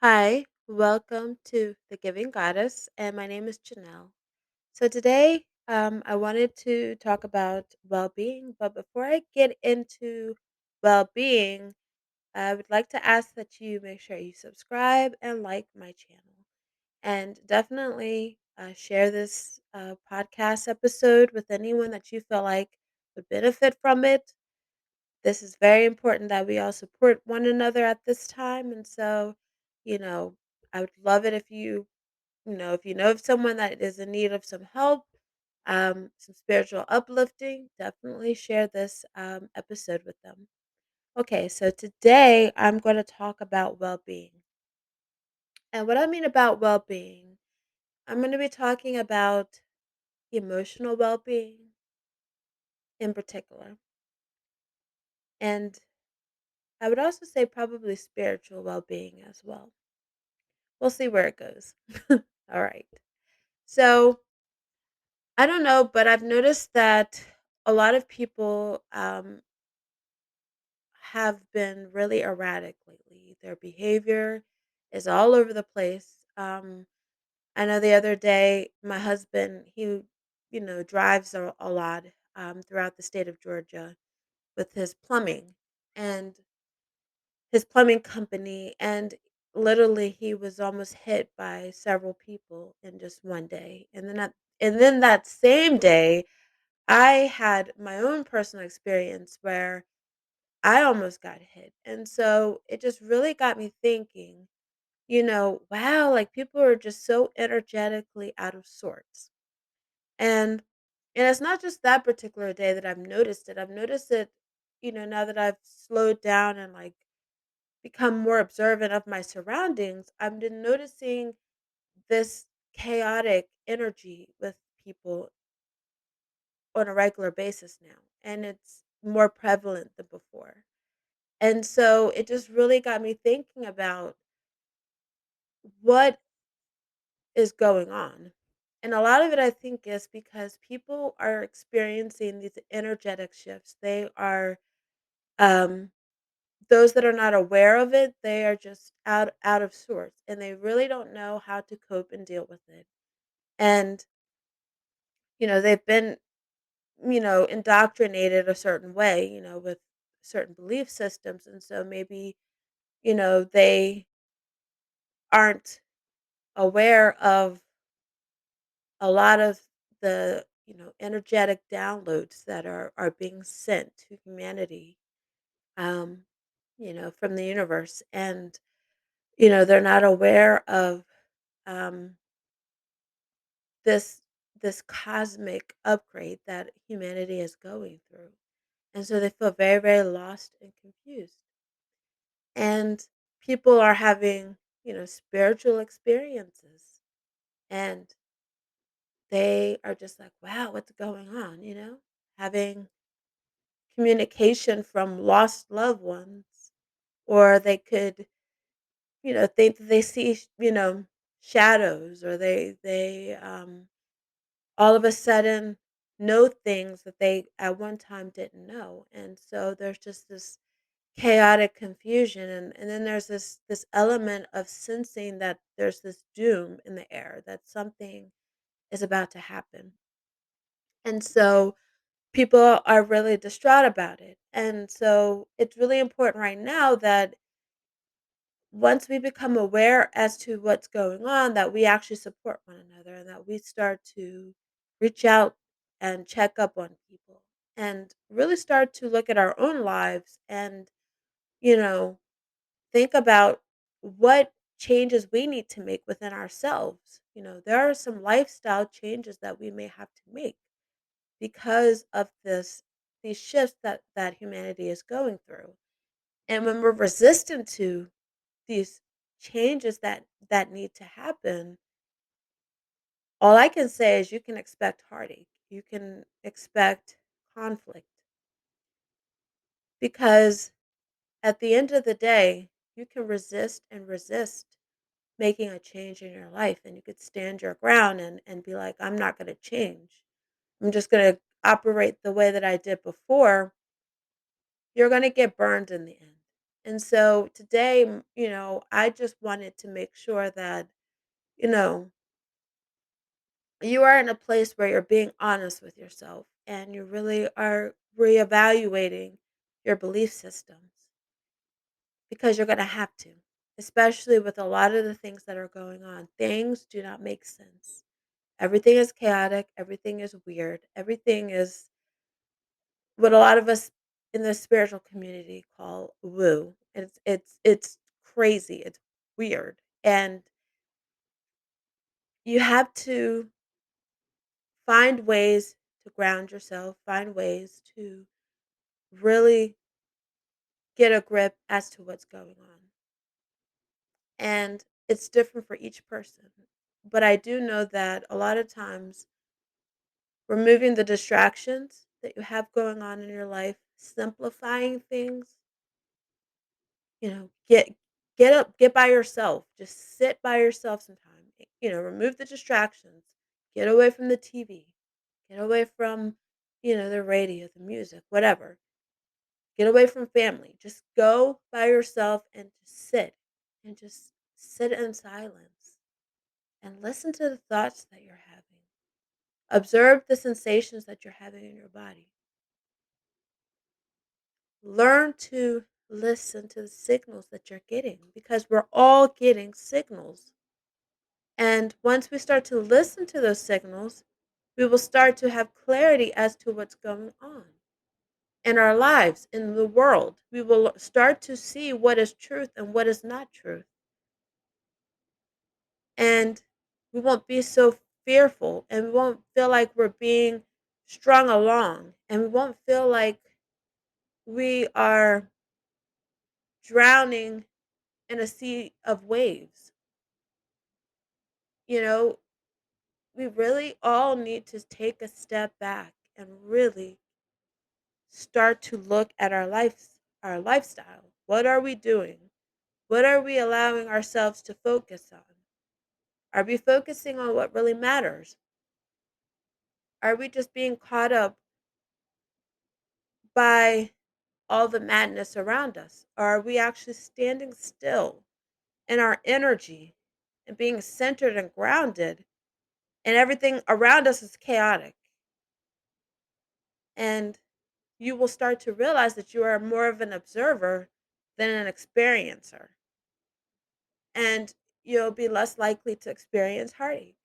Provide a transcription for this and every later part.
Hi, welcome to the Giving Goddess, and my name is Janelle. So today, I wanted to talk about well-being, but before I get into well-being, I would like to ask that you make sure you subscribe and like my channel, and definitely share this podcast episode with anyone that you feel like would benefit from it. This is very important that we all support one another at this time. And so, you know, I would love it if if you know of someone that is in need of some help, some spiritual uplifting, definitely share this episode with them. Okay, so today I'm going to talk about well being. And what I mean about well being, I'm going to be talking about emotional well being in particular. And I would also say probably spiritual well being as well. We'll see where it goes. All right. So, I don't know, but I've noticed that a lot of people have been really erratic lately. Their behavior is all over the place. I know the other day, my husband, drives a lot throughout the state of Georgia with his plumbing company, and literally he was almost hit by several people in just one day. And then that same day, I had my own personal experience where I almost got hit. And so it just really got me thinking, wow, like people are just so energetically out of sorts. And and it's not just that particular day that I've noticed it. I've noticed it, now that I've slowed down and like become more observant of my surroundings, I've been noticing this chaotic energy with people on a regular basis now, and it's more prevalent than before. And so it just really got me thinking about what is going on. And a lot of it, I think, is because people are experiencing these energetic shifts. They are, um, those that are not aware of it, they are just out of sorts, and they really don't know how to cope and deal with it. And they've been indoctrinated a certain way, with certain belief systems, and so maybe they aren't aware of a lot of the energetic downloads that are being sent to humanity, um from the universe. And they're not aware of um this this cosmic upgrade that humanity is going through. And so they feel very, very lost and confused. And people are having, spiritual experiences. And they are just like, wow, what's going on? Having communication from lost loved ones. Or they could, think that they see, shadows, or they all of a sudden know things that they at one time didn't know. And so there's just this chaotic confusion, and then there's this element of sensing that there's this doom in the air, that something is about to happen. And so people are really distraught about it. And so it's really important right now that once we become aware as to what's going on, that we actually support one another, and that we start to reach out and check up on people, and really start to look at our own lives, and you know think about what changes we need to make within ourselves. There are some lifestyle changes that we may have to make because of these shifts that humanity is going through. And when we're resistant to these changes that need to happen, all I can say is you can expect heartache. You can expect conflict, because at the end of the day, you can resist and resist making a change in your life, and you could stand your ground and be like, I'm not going to change. I'm just going to operate the way that I did before. You're going to get burned in the end. And so today, I just wanted to make sure that, you know, you are in a place where you're being honest with yourself and you really are reevaluating your belief systems because you're going to have to, especially with a lot of the things that are going on. Things do not make sense. Everything is chaotic, everything is weird, everything is what a lot of us in the spiritual community call woo. It's crazy, it's weird. And you have to find ways to ground yourself, find ways to really get a grip as to what's going on. And it's different for each person. But I do know that a lot of times removing the distractions that you have going on in your life, simplifying things, get up, get by yourself, just sit by yourself sometime. Remove the distractions. Get away from the TV. Get away from, the radio, the music, whatever. Get away from family. Just go by yourself and just sit and just sit in silence and listen to the thoughts that you're having. Observe the sensations that you're having in your body. Learn to listen to the signals that you're getting because we're all getting signals. And once we start to listen to those signals, we will start to have clarity as to what's going on in our lives, in the world. We will start to see what is truth and what is not truth. And we won't be so fearful and we won't feel like we're being strung along and we won't feel like we are drowning in a sea of waves. You know, we really all need to take a step back and really start to look at our lifestyle. What are we doing? What are we allowing ourselves to focus on? Are we focusing on what really matters? Are we just being caught up by all the madness around us? Or are we actually standing still in our energy and being centered and grounded and everything around us is chaotic? And you will start to realize that you are more of an observer than an experiencer. And you'll be less likely to experience heartache.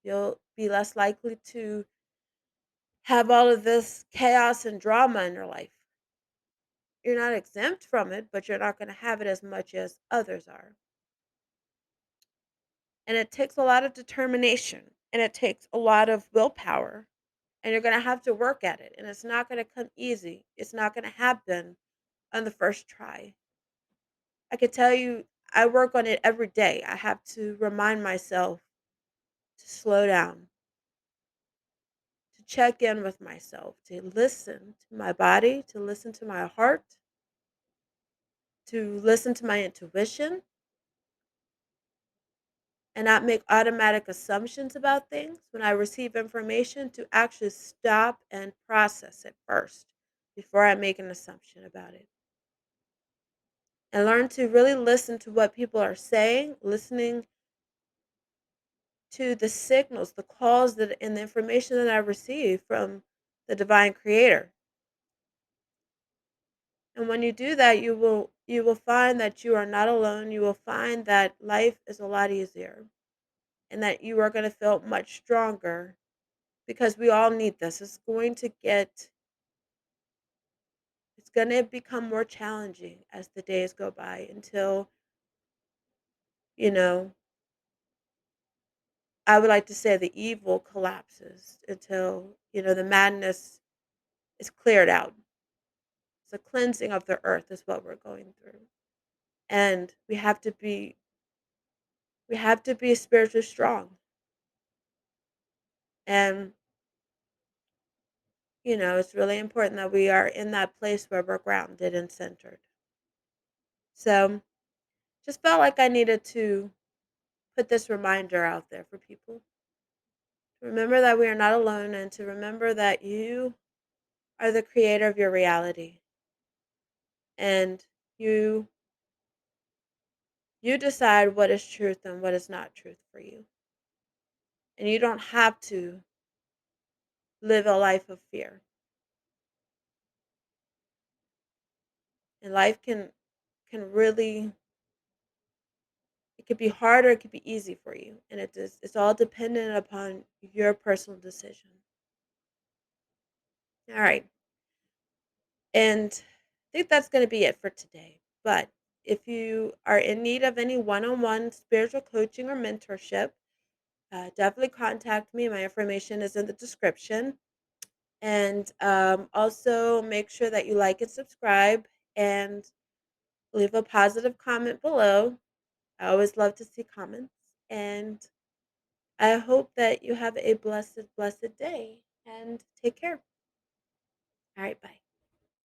You'll be less likely to have all of this chaos and drama in your life. You're not exempt from it, but you're not going to have it as much as others are. And it takes a lot of determination and it takes a lot of willpower. And you're going to have to work at it. And it's not going to come easy. It's not going to happen on the first try. I could tell you, I work on it every day. I have to remind myself to slow down, to check in with myself, to listen to my body, to listen to my heart, to listen to my intuition, and not make automatic assumptions about things when I receive information, to actually stop and process it first before I make an assumption about it. And learn to really listen to what people are saying, listening to the signals, the calls that and the information that I receive from the divine creator. And when you do that, you will find that you are not alone. You will find that life is a lot easier and that you are going to feel much stronger because we all need this. It's going to become more challenging as the days go by until, you know, I would like to say the evil collapses, until, the madness is cleared out. It's a cleansing of the earth is what we're going through. And we have to be spiritually strong. And, it's really important that we are in that place where we're grounded and centered. So just felt like I needed to put this reminder out there for people. To remember that we are not alone and to remember that you are the creator of your reality. And you You decide what is truth and what is not truth for you. And you don't have to live a life of fear. And life can really, it could be hard or it could be easy for you. And it's all dependent upon your personal decision. All right. And I think that's going to be it for today. But if you are in need of any one-on-one spiritual coaching or mentorship, definitely contact me. My information is in the description. And also make sure that you like and subscribe and leave a positive comment below. I always love to see comments. And I hope that you have a blessed, blessed day and take care. All right, bye.